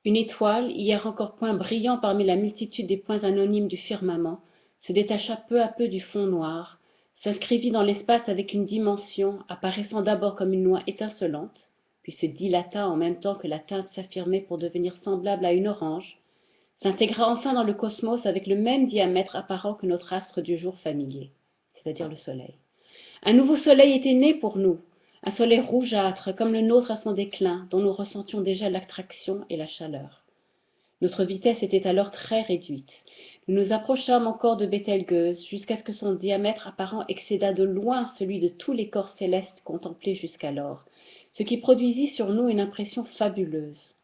Une étoile, hier encore point brillant parmi la multitude des points anonymes du firmament, se détacha peu à peu du fond noir, s'inscrivit dans l'espace avec une dimension, apparaissant d'abord comme une noix étincelante, puis se dilata en même temps que la teinte s'affirmait pour devenir semblable à une orange, s'intégra enfin dans le cosmos avec le même diamètre apparent que notre astre du jour familier, c'est-à-dire le Soleil. Un nouveau Soleil était né pour nous, un Soleil rougeâtre comme le nôtre à son déclin, dont nous ressentions déjà l'attraction et la chaleur. Notre vitesse était alors très réduite. Nous nous approchâmes encore de Bételgeuse jusqu'à ce que son diamètre apparent excédât de loin celui de tous les corps célestes contemplés jusqu'alors, ce qui produisit sur nous une impression fabuleuse.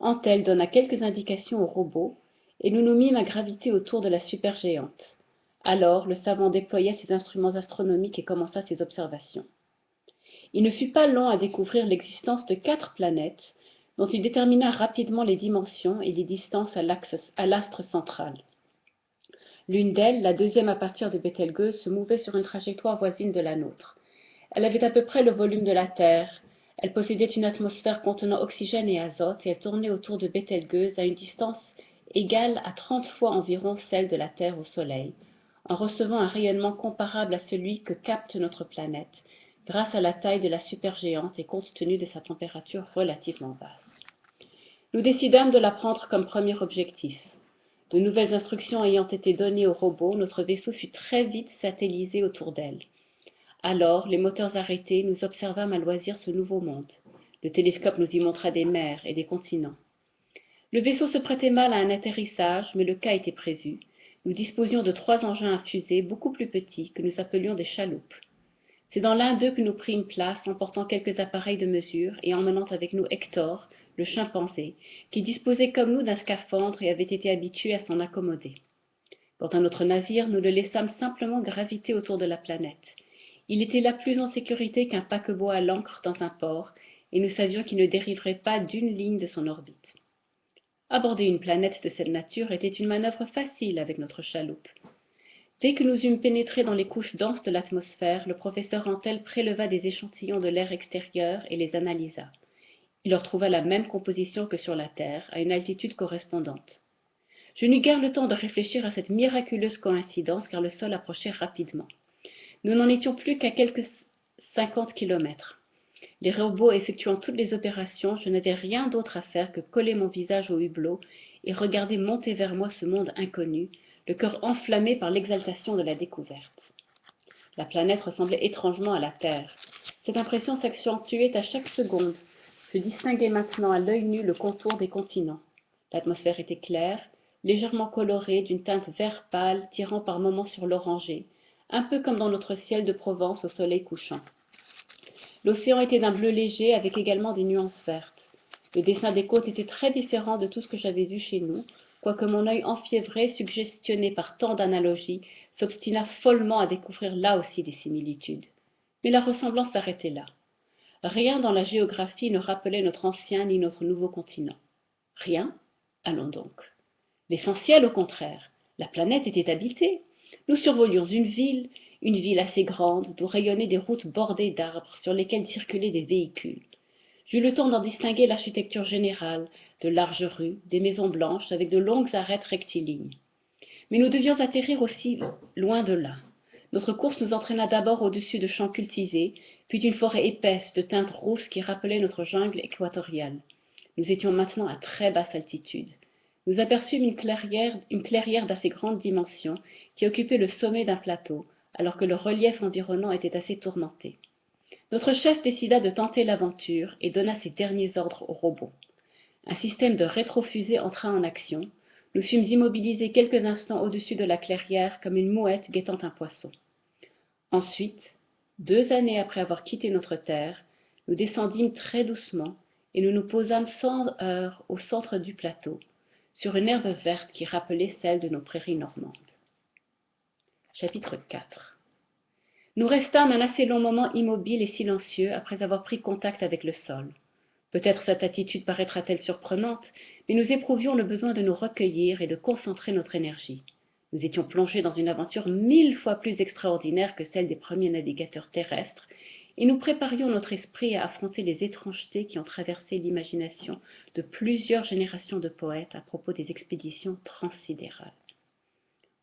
Antel donna quelques indications au robot, et nous nous mîmes à graviter autour de la supergéante. Alors le savant déploya ses instruments astronomiques et commença ses observations. Il ne fut pas long à découvrir l'existence de 4 planètes, dont il détermina rapidement les dimensions et les distances à l'astre central. L'une d'elles, la deuxième à partir de Bételgeuse, se mouvait sur une trajectoire voisine de la nôtre. Elle avait à peu près le volume de la Terre, elle possédait une atmosphère contenant oxygène et azote, et elle tournait autour de Bételgeuse à une distance égale à 30 fois environ celle de la Terre au Soleil, en recevant un rayonnement comparable à celui que capte notre planète, grâce à la taille de la supergéante et compte tenu de sa température relativement basse. Nous décidâmes de la prendre comme premier objectif. De nouvelles instructions ayant été données au robot, notre vaisseau fut très vite satellisé autour d'elle. Alors, les moteurs arrêtés, nous observâmes à loisir ce nouveau monde. Le télescope nous y montra des mers et des continents. Le vaisseau se prêtait mal à un atterrissage, mais le cas était prévu. Nous disposions de 3 engins à fusée beaucoup plus petits, que nous appelions des chaloupes. C'est dans l'un d'eux que nous prîmes place, emportant quelques appareils de mesure et emmenant avec nous Hector, le chimpanzé, qui disposait comme nous d'un scaphandre et avait été habitué à s'en accommoder. Quant à notre navire, nous le laissâmes simplement graviter autour de la planète. Il était là plus en sécurité qu'un paquebot à l'ancre dans un port, et nous savions qu'il ne dériverait pas d'une ligne de son orbite. Aborder une planète de cette nature était une manœuvre facile avec notre chaloupe. Dès que nous eûmes pénétré dans les couches denses de l'atmosphère, le professeur Antel préleva des échantillons de l'air extérieur et les analysa. Il leur trouva la même composition que sur la Terre, à une altitude correspondante. Je n'eus guère le temps de réfléchir à cette miraculeuse coïncidence, car le sol approchait rapidement. Nous n'en étions plus qu'à quelques 50 kilomètres. Les robots effectuant toutes les opérations, je n'avais rien d'autre à faire que coller mon visage au hublot et regarder monter vers moi ce monde inconnu, le cœur enflammé par l'exaltation de la découverte. La planète ressemblait étrangement à la Terre. Cette impression s'accentuait à chaque seconde. Je distinguais maintenant à l'œil nu le contour des continents. L'atmosphère était claire, légèrement colorée, d'une teinte vert pâle tirant par moments sur l'orangé, un peu comme dans notre ciel de Provence au soleil couchant. L'océan était d'un bleu léger avec également des nuances vertes. Le dessin des côtes était très différent de tout ce que j'avais vu chez nous, quoique mon œil enfiévré, suggestionné par tant d'analogies, s'obstinât follement à découvrir là aussi des similitudes. Mais la ressemblance s'arrêtait là. Rien dans la géographie ne rappelait notre ancien ni notre nouveau continent. Rien? Allons donc. L'essentiel, au contraire, la planète était habitée. Nous survolions une ville assez grande, d'où rayonnaient des routes bordées d'arbres sur lesquelles circulaient des véhicules. J'eus le temps d'en distinguer l'architecture générale, de larges rues, des maisons blanches avec de longues arêtes rectilignes. Mais nous devions atterrir aussi loin de là. Notre course nous entraîna d'abord au-dessus de champs cultivés, puis d'une forêt épaisse de teinte rousse qui rappelait notre jungle équatoriale. Nous étions maintenant à très basse altitude. Nous aperçûmes une clairière d'assez grande dimension qui occupait le sommet d'un plateau, alors que le relief environnant était assez tourmenté. Notre chef décida de tenter l'aventure et donna ses derniers ordres au robot. Un système de rétrofusée entra en action. Nous fûmes immobilisés quelques instants au-dessus de la clairière comme une mouette guettant un poisson. Ensuite, 2 années après avoir quitté notre terre, nous descendîmes très doucement et nous nous posâmes sans heurts au centre du plateau, sur une herbe verte qui rappelait celle de nos prairies normandes. Chapitre 4. Nous restâmes un assez long moment immobiles et silencieux après avoir pris contact avec le sol. Peut-être cette attitude paraîtra-t-elle surprenante, mais nous éprouvions le besoin de nous recueillir et de concentrer notre énergie. Nous étions plongés dans une aventure 1000 fois plus extraordinaire que celle des premiers navigateurs terrestres, et nous préparions notre esprit à affronter les étrangetés qui ont traversé l'imagination de plusieurs générations de poètes à propos des expéditions transsidérales.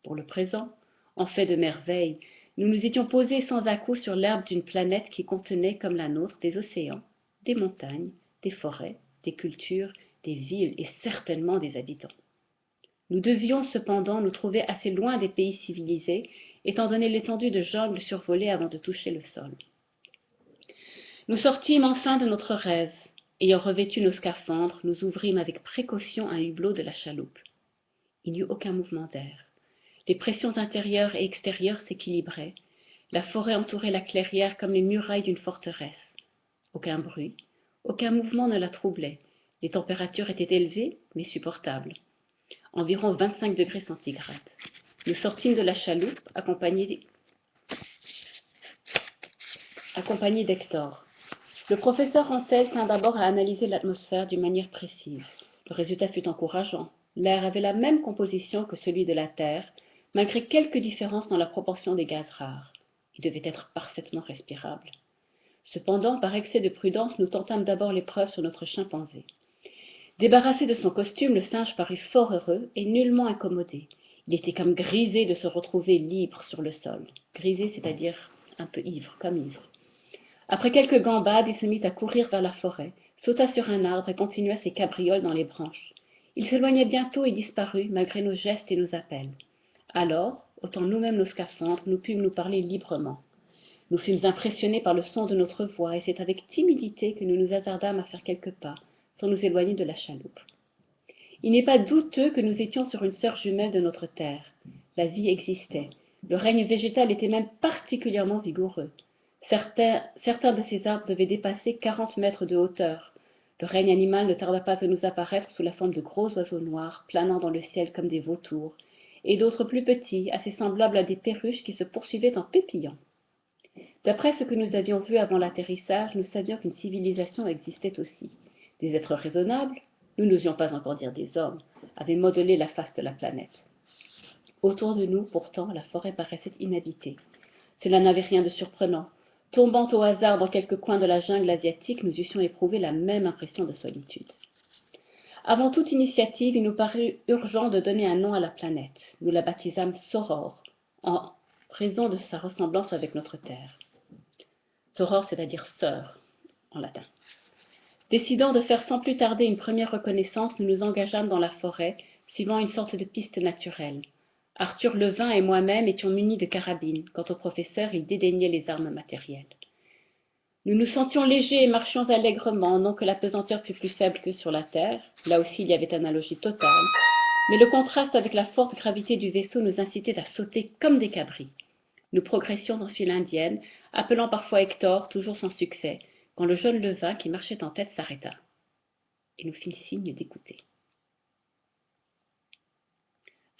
Pour le présent, en fait de merveilles, nous nous étions posés sans à-coups sur l'herbe d'une planète qui contenait, comme la nôtre, des océans, des montagnes, des forêts, des cultures, des villes et certainement des habitants. Nous devions cependant nous trouver assez loin des pays civilisés, étant donné l'étendue de jungle survolée avant de toucher le sol. Nous sortîmes enfin de notre rêve. Ayant revêtu nos scaphandres, nous ouvrîmes avec précaution un hublot de la chaloupe. Il n'y eut aucun mouvement d'air. Les pressions intérieures et extérieures s'équilibraient. La forêt entourait la clairière comme les murailles d'une forteresse. Aucun bruit, aucun mouvement ne la troublait. Les températures étaient élevées, mais supportables. Environ 25 degrés centigrades. Nous sortîmes de la chaloupe, accompagnés d'Hector. Le professeur Antel tint d'abord à analyser l'atmosphère d'une manière précise. Le résultat fut encourageant. L'air avait la même composition que celui de la Terre, malgré quelques différences dans la proportion des gaz rares. Il devait être parfaitement respirable. Cependant, par excès de prudence, nous tentâmes d'abord l'épreuve sur notre chimpanzé. Débarrassé de son costume, le singe parut fort heureux et nullement incommodé. Il était comme grisé de se retrouver libre sur le sol. Grisé, c'est-à-dire un peu ivre, comme ivre. Après quelques gambades, il se mit à courir vers la forêt, sauta sur un arbre et continua ses cabrioles dans les branches. Il s'éloigna bientôt et disparut, malgré nos gestes et nos appels. Alors, ôtant nous-mêmes nos scaphandres, nous pûmes nous parler librement. Nous fûmes impressionnés par le son de notre voix, et c'est avec timidité que nous nous hasardâmes à faire quelques pas, sans nous éloigner de la chaloupe. Il n'est pas douteux que nous étions sur une sœur jumelle de notre terre. La vie existait. Le règne végétal était même particulièrement vigoureux. Certains de ces arbres devaient dépasser 40 mètres de hauteur. Le règne animal ne tarda pas à nous apparaître sous la forme de gros oiseaux noirs, planant dans le ciel comme des vautours, et d'autres plus petits, assez semblables à des perruches qui se poursuivaient en pépillant. D'après ce que nous avions vu avant l'atterrissage, nous savions qu'une civilisation existait aussi. Des êtres raisonnables, nous n'osions pas encore dire des hommes, avaient modelé la face de la planète. Autour de nous, pourtant, la forêt paraissait inhabitée. Cela n'avait rien de surprenant. Tombant au hasard dans quelque coin de la jungle asiatique, nous eussions éprouvé la même impression de solitude. Avant toute initiative, il nous parut urgent de donner un nom à la planète. Nous la baptisâmes Soror, en raison de sa ressemblance avec notre Terre. Soror, c'est-à-dire sœur, en latin. Décidant de faire sans plus tarder une première reconnaissance, nous nous engageâmes dans la forêt, suivant une sorte de piste naturelle. Arthur Levin et moi-même étions munis de carabines. Quant au professeur, il dédaignait les armes matérielles. Nous nous sentions légers et marchions allègrement, non que la pesanteur fût plus faible que sur la terre, là aussi il y avait analogie totale, mais le contraste avec la forte gravité du vaisseau nous incitait à sauter comme des cabris. Nous progressions en file indienne, appelant parfois Hector, toujours sans succès, quand le jeune Levin, qui marchait en tête, s'arrêta, et nous fit signe d'écouter.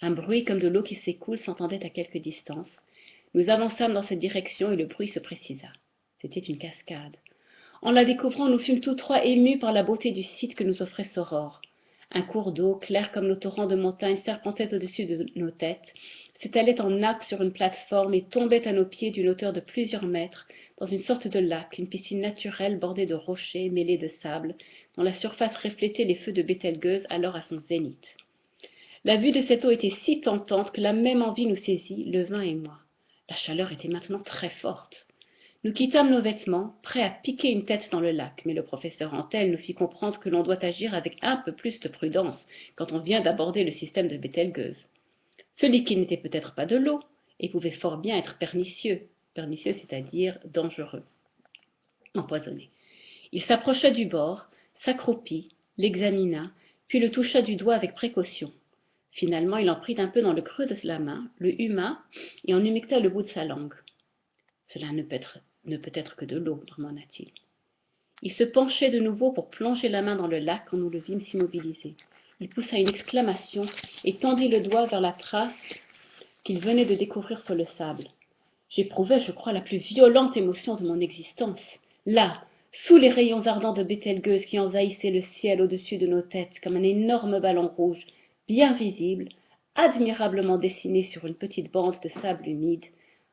Un bruit comme de l'eau qui s'écoule s'entendait à quelque distance. Nous avançâmes dans cette direction et le bruit se précisa. C'était une cascade. En la découvrant, nous fûmes tous trois émus par la beauté du site que nous offrait Soror. Un cours d'eau, clair comme nos torrents de montagne, serpentait au-dessus de nos têtes, s'étalait en nappe sur une plate-forme et tombait à nos pieds d'une hauteur de plusieurs mètres, dans une sorte de lac, une piscine naturelle bordée de rochers mêlés de sable, dont la surface reflétait les feux de Bételgeuse alors à son zénith. La vue de cette eau était si tentante que la même envie nous saisit, Levin et moi. La chaleur était maintenant très forte. Nous quittâmes nos vêtements, prêts à piquer une tête dans le lac, mais le professeur Antel nous fit comprendre que l'on doit agir avec un peu plus de prudence quand on vient d'aborder le système de Bételgeuse. Ce liquide n'était peut-être pas de l'eau, et pouvait fort bien être pernicieux, c'est-à-dire dangereux, empoisonné. Il s'approcha du bord, s'accroupit, l'examina, puis le toucha du doigt avec précaution. Finalement, il en prit un peu dans le creux de la main, le huma et en humecta le bout de sa langue. Cela ne peut être que de l'eau, marmonna-t-il. Il se penchait de nouveau pour plonger la main dans le lac quand nous le vîmes s'immobiliser. Il poussa une exclamation et tendit le doigt vers la trace qu'il venait de découvrir sur le sable. J'éprouvais, je crois, la plus violente émotion de mon existence. Là, sous les rayons ardents de Bételgeuse qui envahissaient le ciel au-dessus de nos têtes comme un énorme ballon rouge, bien visible, admirablement dessiné sur une petite bande de sable humide,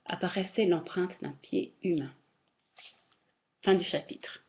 apparaissait l'empreinte d'un pied humain. Fin du chapitre.